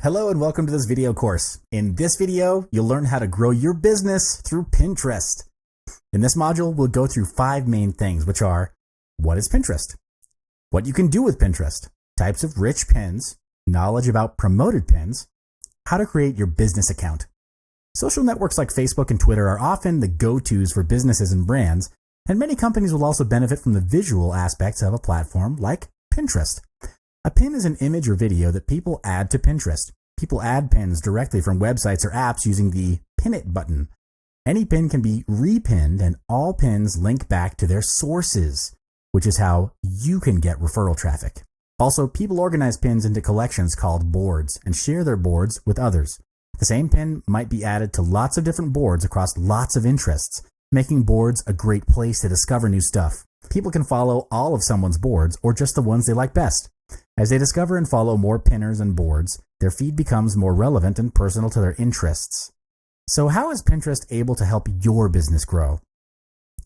Hello and welcome to this video course. In this video, you'll learn how to grow your business through Pinterest. In this module, we'll go through 5 main things, which are: what is Pinterest? What you can do with Pinterest, types of rich pins, knowledge about promoted pins, how to create your business account. Social networks like Facebook and Twitter are often the go-tos for businesses and brands, and many companies will also benefit from the visual aspects of a platform like Pinterest. A pin is an image or video that people add to Pinterest. People add pins directly from websites or apps using the Pin It button. Any pin can be repinned, and all pins link back to their sources, which is how you can get referral traffic. Also, people organize pins into collections called boards and share their boards with others. The same pin might be added to lots of different boards across lots of interests, making boards a great place to discover new stuff. People can follow all of someone's boards or just the ones they like best. As they discover and follow more pinners and boards, their feed becomes more relevant and personal to their interests. So how is Pinterest able to help your business grow?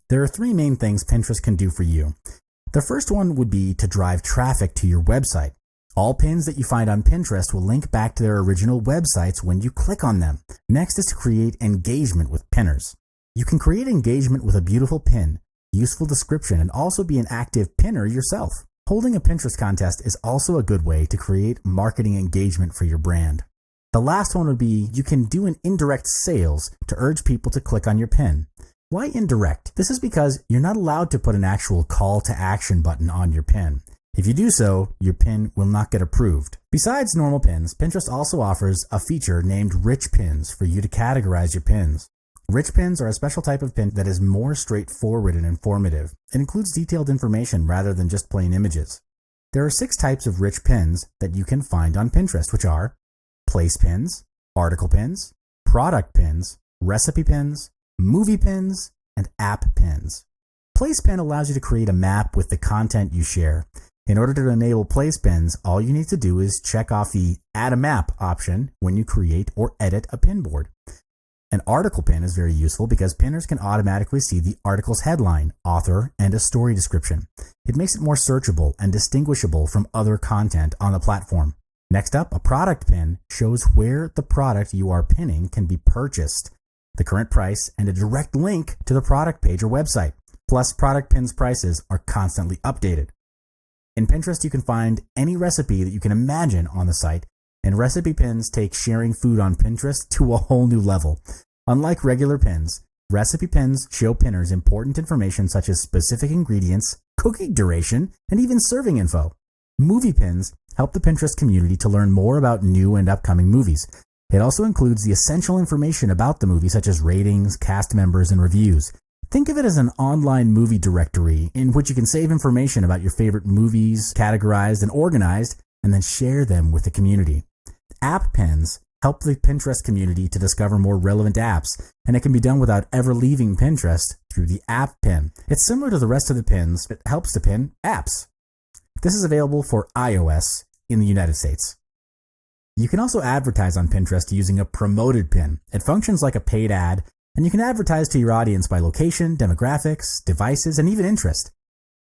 There are 3 main things Pinterest can do for you. The first one would be to drive traffic to your website. All pins that you find on Pinterest will link back to their original websites when you click on them. Next is to create engagement with pinners. You can create engagement with a beautiful pin, useful description, and also be an active pinner yourself. Holding a Pinterest contest is also a good way to create marketing engagement for your brand. The last one would be you can do an indirect sales to urge people to click on your pin. Why indirect? This is because you're not allowed to put an actual call to action button on your pin. If you do so, your pin will not get approved. Besides normal pins, Pinterest also offers a feature named Rich Pins for you to categorize your pins. Rich pins are a special type of pin that is more straightforward and informative. It includes detailed information rather than just plain images. There are 6 types of rich pins that you can find on Pinterest, which are place pins, article pins, product pins, recipe pins, movie pins, and app pins. Place pin allows you to create a map with the content you share. In order to enable place pins, all you need to do is check off the Add a Map option when you create or edit a pin board. An article pin is very useful because pinners can automatically see the article's headline, author, and a story description. It makes it more searchable and distinguishable from other content on the platform. Next up, a product pin shows where the product you are pinning can be purchased, the current price, and a direct link to the product page or website. Plus, product pins' prices are constantly updated. In Pinterest, you can find any recipe that you can imagine on the site, and recipe pins take sharing food on Pinterest to a whole new level. Unlike regular pins, recipe pins show pinners important information such as specific ingredients, cooking duration, and even serving info. Movie pins help the Pinterest community to learn more about new and upcoming movies. It also includes the essential information about the movie such as ratings, cast members, and reviews. Think of it as an online movie directory in which you can save information about your favorite movies, categorized and organized, and then share them with the community. App pins help the Pinterest community to discover more relevant apps, and it can be done without ever leaving Pinterest through the app pin. It's similar to the rest of the pins, but helps to pin apps. This is available for iOS in the United States. You can also advertise on Pinterest using a promoted pin. It functions like a paid ad, and you can advertise to your audience by location, demographics, devices, and even interest.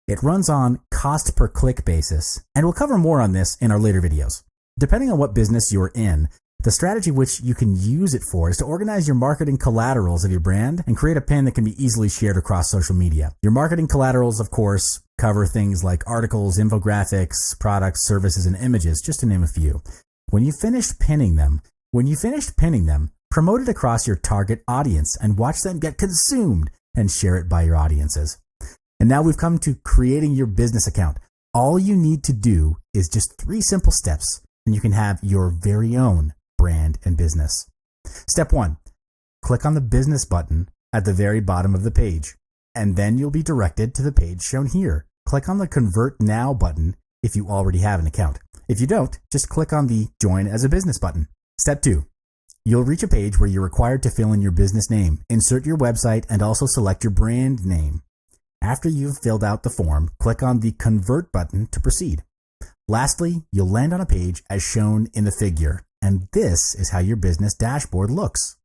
It runs on cost per click basis, and we'll cover more on this in our later videos. Depending on what business you're in, the strategy which you can use it for is to organize your marketing collaterals of your brand and create a pin that can be easily shared across social media. Your marketing collaterals, of course, cover things like articles, infographics, products, services, and images, just to name a few. When you finished pinning them, promote it across your target audience and watch them get consumed and share it by your audiences. And now we've come to creating your business account. All you need to do is just 3 simple steps, and you can have your very own brand and business. Step 1, click on the business button at the very bottom of the page, and then you'll be directed to the page shown here. Click on the Convert Now button if you already have an account. If you don't, just click on the Join as a Business button. Step 2, you'll reach a page where you're required to fill in your business name, insert your website, and also select your brand name. After you've filled out the form, click on the Convert button to proceed. Lastly, you'll land on a page as shown in the figure, and this is how your business dashboard looks.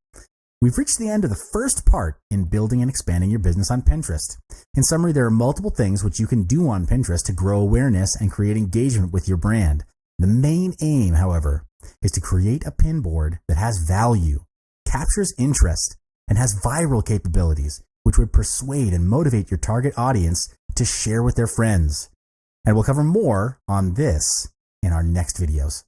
We've reached the end of the first part in building and expanding your business on Pinterest. In summary, there are multiple things which you can do on Pinterest to grow awareness and create engagement with your brand. The main aim, however, is to create a pin board that has value, captures interest, and has viral capabilities, which would persuade and motivate your target audience to share with their friends. And we'll cover more on this in our next videos.